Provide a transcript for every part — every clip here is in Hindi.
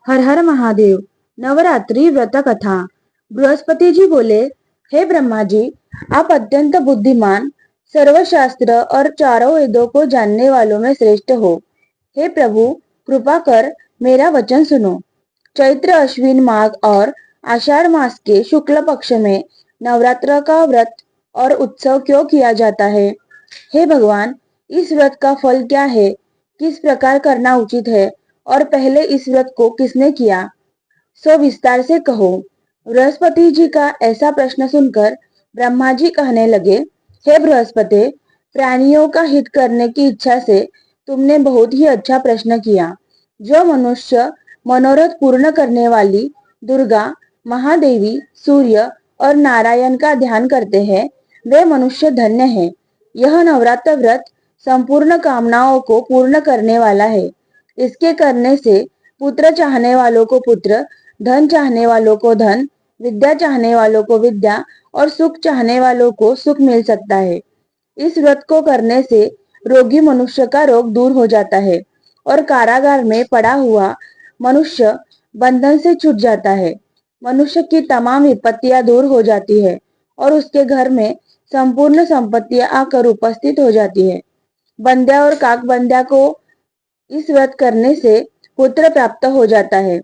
हर हर महादेव। नवरात्रि व्रत कथा। बृहस्पति जी बोले, हे ब्रह्मा जी, आप अत्यंत बुद्धिमान, सर्व शास्त्र और चारों वेदों को जानने वालों में श्रेष्ठ हो। हे प्रभु, कृपा कर मेरा वचन सुनो। चैत्र अश्विन माघ और आषाढ़ मास के शुक्ल पक्ष में नवरात्र का व्रत और उत्सव क्यों किया जाता है? हे भगवान, इस व्रत का फल क्या है? किस प्रकार करना उचित है और पहले इस व्रत को किसने किया, सो विस्तार से कहो। बृहस्पति जी का ऐसा प्रश्न सुनकर ब्रह्मा जी कहने लगे, हे बृहस्पति, प्राणियों का हित करने की इच्छा से तुमने बहुत ही अच्छा प्रश्न किया। जो मनुष्य मनोरथ पूर्ण करने वाली दुर्गा, महादेवी, सूर्य और नारायण का ध्यान करते हैं, वे मनुष्य धन्य हैं। यह नवरात्र व्रत संपूर्ण कामनाओं को पूर्ण करने वाला है। इसके करने से पुत्र चाहने वालों को पुत्र, धन चाहने वालों को धन, विद्या चाहने वालों को विद्या और सुख चाहने वालों को सुख मिल सकता है। इस व्रत को करने से रोगी मनुष्य का रोग दूर हो जाता है और कारागार में पड़ा हुआ मनुष्य बंधन से छूट जाता है। मनुष्य की तमाम विपत्तियां दूर हो जाती है और उसके घर में संपूर्ण संपत्तियां आकर उपस्थित हो जाती है। बंध्या और काक बंध्या को इस व्रत करने से पुत्र प्राप्त हो जाता है।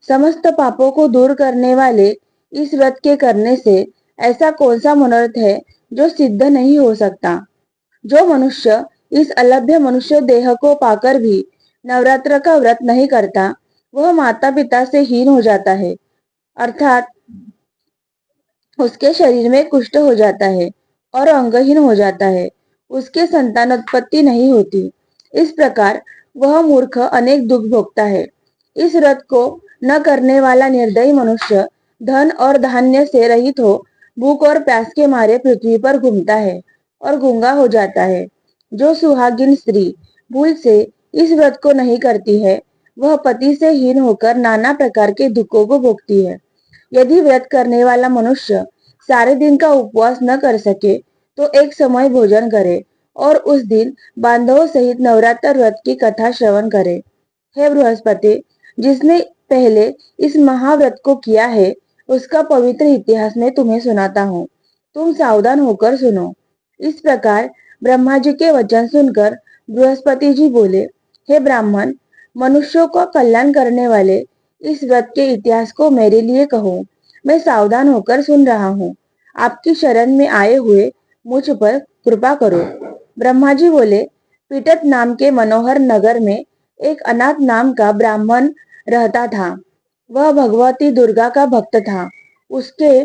समस्त पापों को दूर करने वाले इस व्रत के करने से ऐसा कौन सा मनोरथ है जो सिद्ध नहीं हो सकता? जो मनुष्य इस अलभ्य मनुष्य देह को पाकर भी नवरात्र का व्रत नहीं करता, वह माता पिता से हीन हो जाता है, अर्थात उसके शरीर में कुष्ठ हो जाता है और अंगहीन हो जाता है। उसके संतानोत्पत्ति नहीं होती। इस प्रकार वह मूर्ख अनेक दुख भोगता है। इस व्रत को न करने वाला निर्दयी मनुष्य धन और धान्य से रहित हो भूख और प्यास के मारे पृथ्वी पर घूमता है और गूंगा हो जाता है। जो सुहागिन स्त्री भूल से इस व्रत को नहीं करती है, वह पति से हीन होकर नाना प्रकार के दुखों को भोगती है। यदि व्रत करने वाला मनुष्य सारे दिन का उपवास न कर सके, तो एक समय भोजन करे और उस दिन बांधवों सहित नवरात्र व्रत की कथा श्रवण करे। हे बृहस्पति, जिसने पहले इस महाव्रत को किया है, उसका पवित्र इतिहास मैं तुम्हें सुनाता हूँ। तुम सावधान होकर सुनो। इस प्रकार ब्रह्मा जी के वचन सुनकर बृहस्पति जी बोले, हे ब्राह्मण, मनुष्यों का कल्याण करने वाले इस व्रत के इतिहास को मेरे लिए कहो। मैं सावधान होकर सुन रहा हूँ। आपकी शरण में आए हुए मुझ पर कृपा करो। ब्रह्मा जी बोले, पिटत नाम के मनोहर नगर में एक अनाथ नाम का ब्राह्मण रहता था। वह भगवती दुर्गा का भक्त था। उसके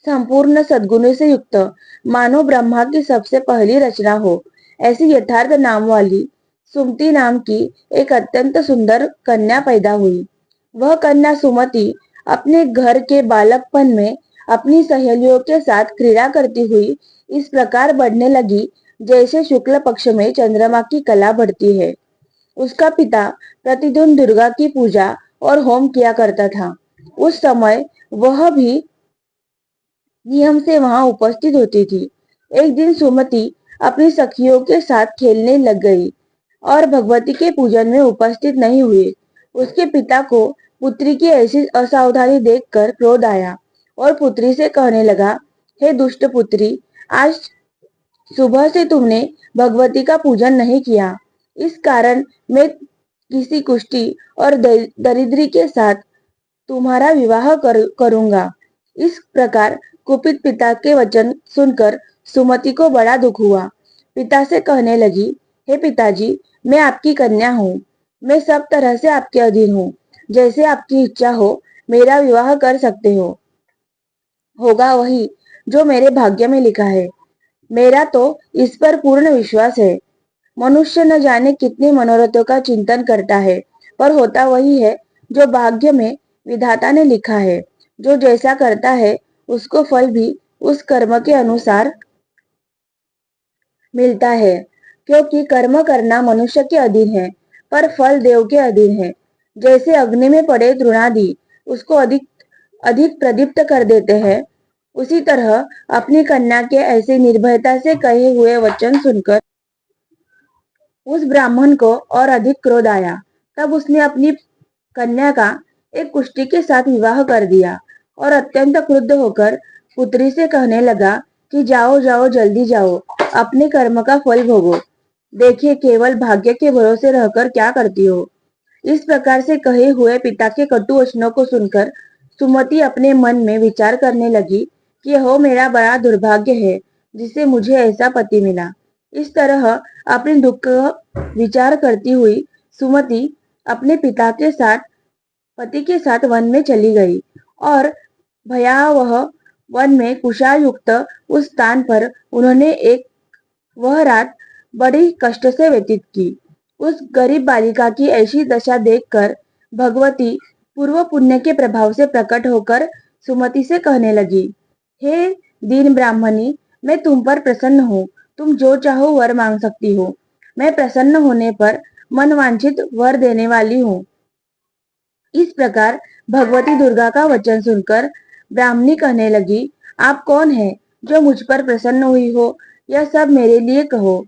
संपूर्ण सद्गुणों से युक्त, मानो ब्रह्मा की सबसे पहली रचना हो, ऐसी यथार्थ नाम वाली सुमति नाम की एक अत्यंत सुंदर कन्या पैदा हुई। वह कन्या सुमति अपने घर के बालकपन में अपनी सहेलियों के साथ क्रीड़ा करती हुई इस प्रकार बढ़ने लगी जैसे शुक्ल पक्ष में चंद्रमा की कला बढ़ती है। उसका पिता प्रतिदिन दुर्गा की पूजा और होम किया करता था। उस समय वह भी नियम से वहां उपस्थित होती थी। एक दिन सुमति अपनी सखियों के साथ खेलने लग गई और भगवती के पूजन में उपस्थित नहीं हुई। उसके पिता को पुत्री की ऐसी असावधानी देखकर क्रोध आया और पुत्री से कहने लगा, हे दुष्ट पुत्री, आज सुबह से तुमने भगवती का पूजन नहीं किया। इस कारण मैं किसी कुष्ठी और दरिद्री के साथ तुम्हारा विवाह करूंगा। इस प्रकार कुपित पिता के वचन सुनकर सुमति को बड़ा दुख हुआ। पिता से कहने लगी, हे पिताजी, मैं आपकी कन्या हूँ। मैं सब तरह से आपके अधीन हूँ। जैसे आपकी इच्छा हो मेरा विवाह कर सकते हो। होगा वही जो मेरे भाग्य में लिखा है। मेरा तो इस पर पूर्ण विश्वास है। मनुष्य न जाने कितने मनोरथों का चिंतन करता है, पर होता वही है जो भाग्य में विधाता ने लिखा है। जो जैसा करता है उसको फल भी उस कर्म के अनुसार मिलता है, क्योंकि कर्म करना मनुष्य के अधीन है, पर फल देव के अधीन है। जैसे अग्नि में पड़े तृणादि उसको अधिक अधिक प्रदीप्त कर देते हैं, उसी तरह अपनी कन्या के ऐसे निर्भयता से कहे हुए वचन सुनकर उस ब्राह्मण को और अधिक क्रोध आया। तब उसने अपनी कन्या का एक कुष्टी के साथ विवाह कर दिया और अत्यंत क्रुद्ध होकर पुत्री से कहने लगा कि जाओ जाओ जल्दी जाओ, अपने कर्म का फल भोगो। देखिए केवल भाग्य के भरोसे रहकर क्या करती हो। इस प्रकार से कहे हुए पिता के कटु वचनों को सुनकर सुमति अपने मन में विचार करने लगी कि यह मेरा बड़ा दुर्भाग्य है जिसे मुझे ऐसा पति मिला। इस तरह अपने दुख का विचार करती हुई सुमति अपने पिता के साथ पति के साथ वन में चली गई और भयावह वन में कुशायुक्त उस स्थान पर उन्होंने एक वह रात बड़ी कष्ट से व्यतीत की। उस गरीब बालिका की ऐसी दशा देखकर भगवती पूर्व पुण्य के प्रभाव से प्रकट होकर सुमति से कहने लगी, हे दीन ब्राह्मणी, मैं तुम पर प्रसन्न हूँ, तुम जो चाहो वर मांग सकती हो। मैं प्रसन्न होने पर मन वांछित वर देने वाली हूँ। इस प्रकार भगवती दुर्गा का वचन सुनकर ब्राह्मणी कहने लगी, आप कौन है जो मुझ पर प्रसन्न हुई हो, यह सब मेरे लिए कहो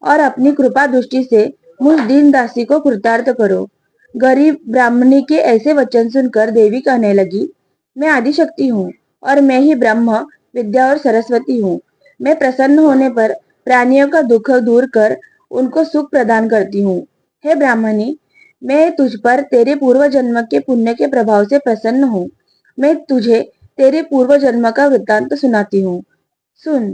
और अपनी कृपा दृष्टि से मुझ दीन दासी को कृतार्थ करो। गरीब ब्राह्मणी के ऐसे वचन सुनकर देवी कहने लगी, मैं आदिशक्ति हूँ और मैं ही ब्रह्म विद्या और सरस्वती हूँ। मैं प्रसन्न होने पर प्राणियों का दुख दूर कर उनको सुख प्रदान करती हूँ। हे ब्राह्मणी, मैं तुझ पर तेरे पूर्व जन्म के पुण्य के प्रभाव से प्रसन्न हूँ। मैं तुझे तेरे पूर्व जन्म का वृत्तांत सुनाती हूँ। सुन,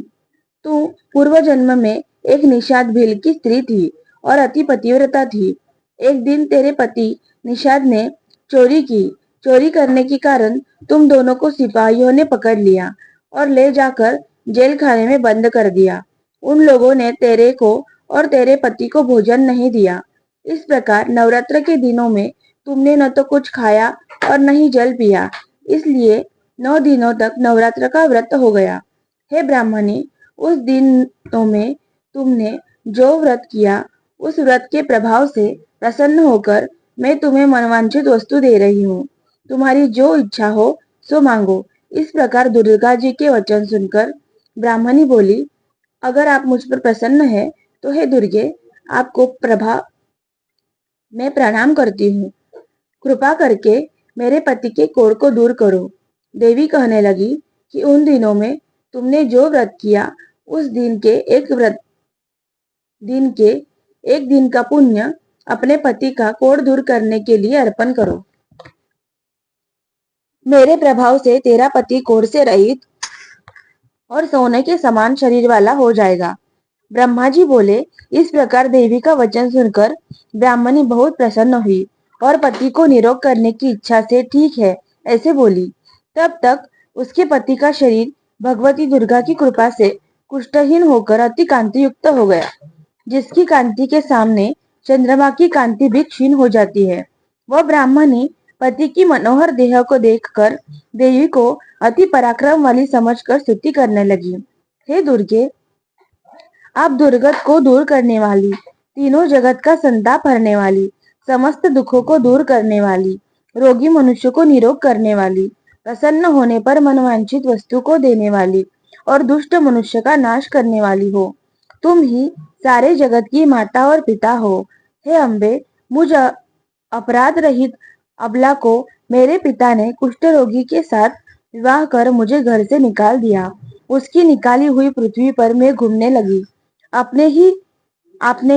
तू पूर्व जन्म में एक निषाद भील की स्त्री थी और अति पतिव्रता थी। एक दिन तेरे पति निषाद ने चोरी की। चोरी करने के कारण तुम दोनों को सिपाहियों ने पकड़ लिया और ले जाकर जेल खाने में बंद कर दिया। उन लोगों ने तेरे को और तेरे पति को भोजन नहीं दिया। इस प्रकार नवरात्र के दिनों में तुमने न तो कुछ खाया और न ही जल पिया, इसलिए 9 दिनों तक नवरात्र का व्रत हो गया। हे ब्राह्मणी, उस दिनों में तुमने जो व्रत किया, उस व्रत के प्रभाव से प्रसन्न होकर मैं तुम्हें मनवांछित वस्तु दे रही हूँ। तुम्हारी जो इच्छा हो सो मांगो। इस प्रकार दुर्गा जी के वचन सुनकर ब्राह्मणी बोली, अगर आप मुझ पर प्रसन्न है तो हे दुर्गे, आपको मैं प्रणाम करती हूँ। कृपा करके मेरे पति के कोढ़ को दूर करो। देवी कहने लगी कि उन दिनों में तुमने जो व्रत किया, उस एक दिन का पुण्य अपने पति का कोढ़ दूर करने के लिए अर्पण करो। मेरे प्रभाव से तेरा पति कोढ़ से रहित और सोने के समान शरीर वाला हो जाएगा। ब्रह्मा जी बोले। इस प्रकार देवी का वचन सुनकर ब्राह्मणी बहुत प्रसन्न हुई और पति को निरोग करने की इच्छा से ठीक है ऐसे बोली। तब तक उसके पति का शरीर भगवती दुर्गा की कृपा से कुष्ठहीन होकर अति कांति युक्त हो गया, जिसकी कांति के सामने चंद्रमा की कांति भी क्षीण हो जाती है। वह ब्राह्मणी पति की मनोहर देह को देखकर देवी को अति पराक्रम वाली समझकर स्तुति करने लगी। हे दुर्गे, आप दुर्गत को दूर करने वाली, तीनों जगत का संताप हरने वाली, समस्त दुखों को दूर करने वाली, रोगी मनुष्य को निरोग करने वाली, प्रसन्न होने पर मनवांछित वस्तु को देने वाली और दुष्ट मनुष्य का नाश करने वाली हो। तुम ही सारे जगत की माता और पिता हो। हे अम्बे, मुझ अपराध रहित अबला को मेरे पिता ने कुष्ठ रोगी के साथ विवाह कर मुझे घर से निकाल दिया। उसकी निकाली हुई पृथ्वी पर मैं घूमने लगी। आपने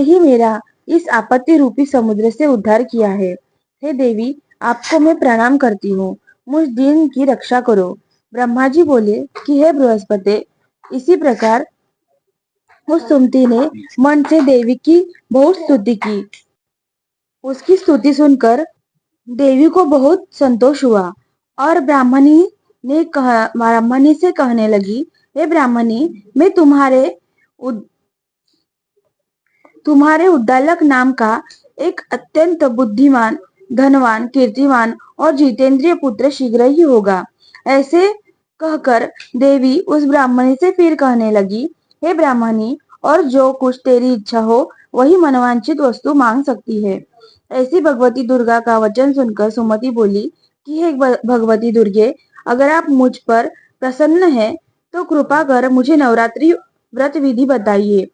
ही मेरा इस आपत्ति रूपी समुद्र से उद्धार किया है। हे देवी, आपको मैं प्रणाम करती हूँ। मुझ दीन की रक्षा करो। ब्रह्मा जी बोले कि हे बृहस्पति, इसी प्रकार उस सुमति ने मन से देवी की बहुत स्तुति की। उसकी स्तुति सुनकर देवी को बहुत संतोष हुआ और ब्राह्मणी से कहने लगी, हे ब्राह्मणी, मैं तुम्हारे उद्दालक नाम का एक अत्यंत बुद्धिमान, धनवान, कीर्तिवान और जितेंद्रिय पुत्र शीघ्र ही होगा। ऐसे कहकर देवी उस ब्राह्मणी से फिर कहने लगी, हे ब्राह्मणी, और जो कुछ तेरी इच्छा हो वही मनवांछित वस्तु मांग सकती है। ऐसी भगवती दुर्गा का वचन सुनकर सुमति बोली कि हे भगवती दुर्गे, अगर आप मुझ पर प्रसन्न है तो कृपा कर मुझे नवरात्रि व्रत विधि बताइए।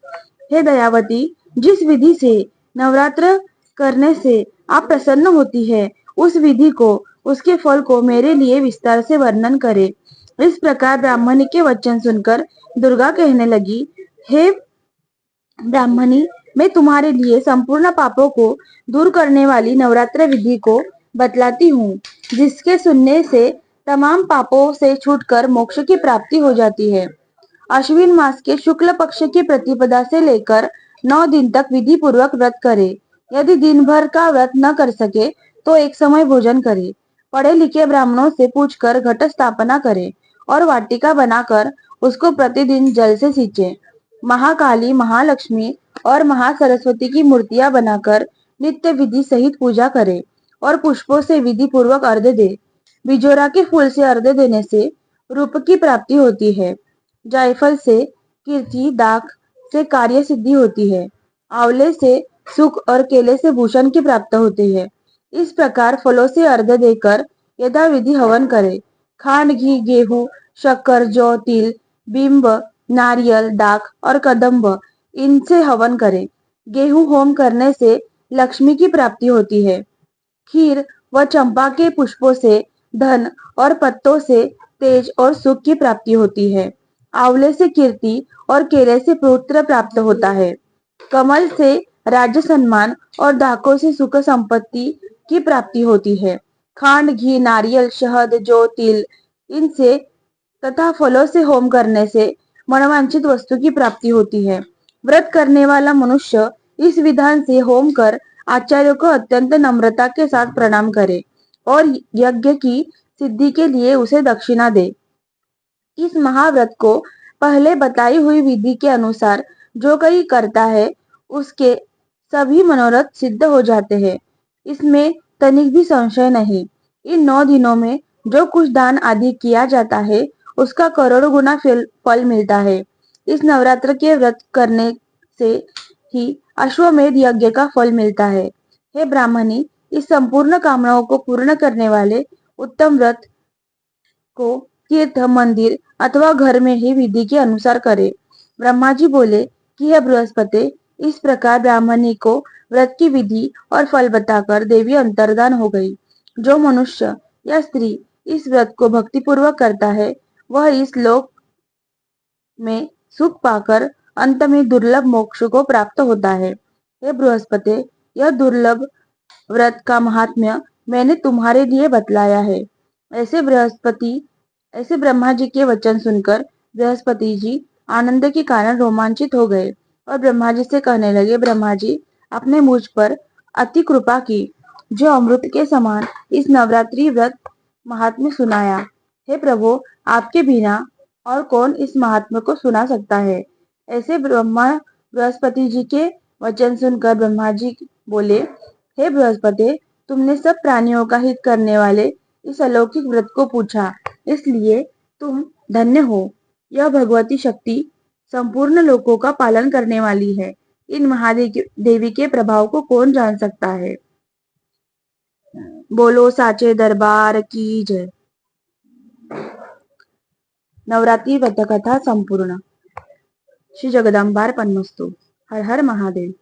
हे दयावती, जिस विधि से नवरात्र करने से आप प्रसन्न होती है, उस विधि को, उसके फल को मेरे लिए विस्तार से वर्णन करे। इस प्रकार ब्राह्मणी के वचन सुनकर दुर्गा कहने लगी, हे ब्राह्मणी, मैं तुम्हारे लिए संपूर्ण पापों को दूर करने वाली नवरात्र विधि को बतलाती हूँ, जिसके सुनने से तमाम पापों से छूटकर मोक्ष की प्राप्ति हो जाती है। अश्विन मास के शुक्ल पक्ष की प्रतिपदा से लेकर 9 दिन तक विधि पूर्वक व्रत करे। यदि दिन भर का व्रत न कर सके तो एक समय भोजन करे। पढ़े लिखे ब्राह्मणों से पूछकर घट स्थापना करे और वाटिका बनाकर उसको प्रतिदिन जल से सींचे। महाकाली, महालक्ष्मी और महासरस्वती की मूर्तियां बनाकर नित्य विधि सहित पूजा करे और पुष्पों से विधि पूर्वक अर्घ्य दे। बिजोरा के फूल से अर्घ्य देने से रूप की प्राप्ति होती है। जायफल से कीर्ति, दाख से कार्य सिद्धि होती है। आंवले से सुख और केले से भूषण की प्राप्त होती है। इस प्रकार फलों से अर्घ्य देकर यथाविधि हवन करे। खांड, घी, गेहूं, शक्कर, जौ, तिल, बिंब, नारियल, दाख और कदम्ब इनसे हवन करे। गेहूं होम करने से लक्ष्मी की प्राप्ति होती है। खीर व चंपा के पुष्पों से धन और पत्तों से तेज और सुख की प्राप्ति होती है। आंवले से कीर्ति और केले से पुत्र प्राप्त होता है। कमल से राज्य सम्मान और दाखों से सुख संपत्ति की प्राप्ति होती है। खांड, घी, नारियल, शहद, जौ, तिल इनसे तथा फलों से होम करने से मनवांछित वस्तु की प्राप्ति होती है। व्रत करने वाला मनुष्य इस विधान से होम कर आचार्य को अत्यंत नम्रता के साथ प्रणाम करे और यज्ञ की सिद्धि के लिए उसे दक्षिणा दे। इस महाव्रत को पहले बताई हुई विधि के अनुसार जो कोई करता है उसके सभी मनोरथ सिद्ध हो जाते हैं। इसमें तनिक भी संशय नहीं। इन 9 दिनों में जो कुछ दान आदि किया जाता है उसका करोड़ों गुना फल मिलता है। इस नवरात्र के व्रत करने से ही अश्वमेध यज्ञ का फल मिलता है। हे ब्राह्मणी, इस संपूर्ण कामनाओं को पूर्ण करने वाले उत्तम व्रत को तीर्थ, मंदिर अथवा घर में ही विधि के अनुसार करे। ब्रह्मा जी बोले कि हे बृहस्पति, इस प्रकार ब्राह्मणी को व्रत की विधि और फल बताकर देवी अंतर्धान हो गई। जो मनुष्य या स्त्री इस व्रत को भक्तिपूर्वक करता है वह इस लोक में सुख पाकर अंत में दुर्लभ मोक्ष को प्राप्त होता है। हे बृहस्पति, यह दुर्लभ व्रत का महात्म्य मैंने तुम्हारे लिए बतलाया है। ऐसे ब्रह्मा जी के वचन सुनकर बृहस्पति जी आनंद के कारण रोमांचित हो गए और ब्रह्मा जी से कहने लगे, ब्रह्मा जी, आपने मुझ पर अति कृपा की जो अमृत के समान इस नवरात्रि व्रत महात्म्य सुनाया। हे प्रभु, आपके बिना और कौन इस महात्म्य को सुना सकता है। ऐसे बृहस्पति जी के वचन सुनकर ब्रह्मा जी बोले, हे बृहस्पति, तुमने सब प्राणियों का हित करने वाले इस अलौकिक व्रत को पूछा, इसलिए तुम धन्य हो। यह भगवती शक्ति संपूर्ण लोकों का पालन करने वाली है। इन महादेवी के प्रभाव को कौन जान सकता है। बोलो साचे दरबार की जय। नवरात्रि व्रत कथा संपूर्ण। श्री जगदम्बार्पणमस्तु। हर हर महादेव।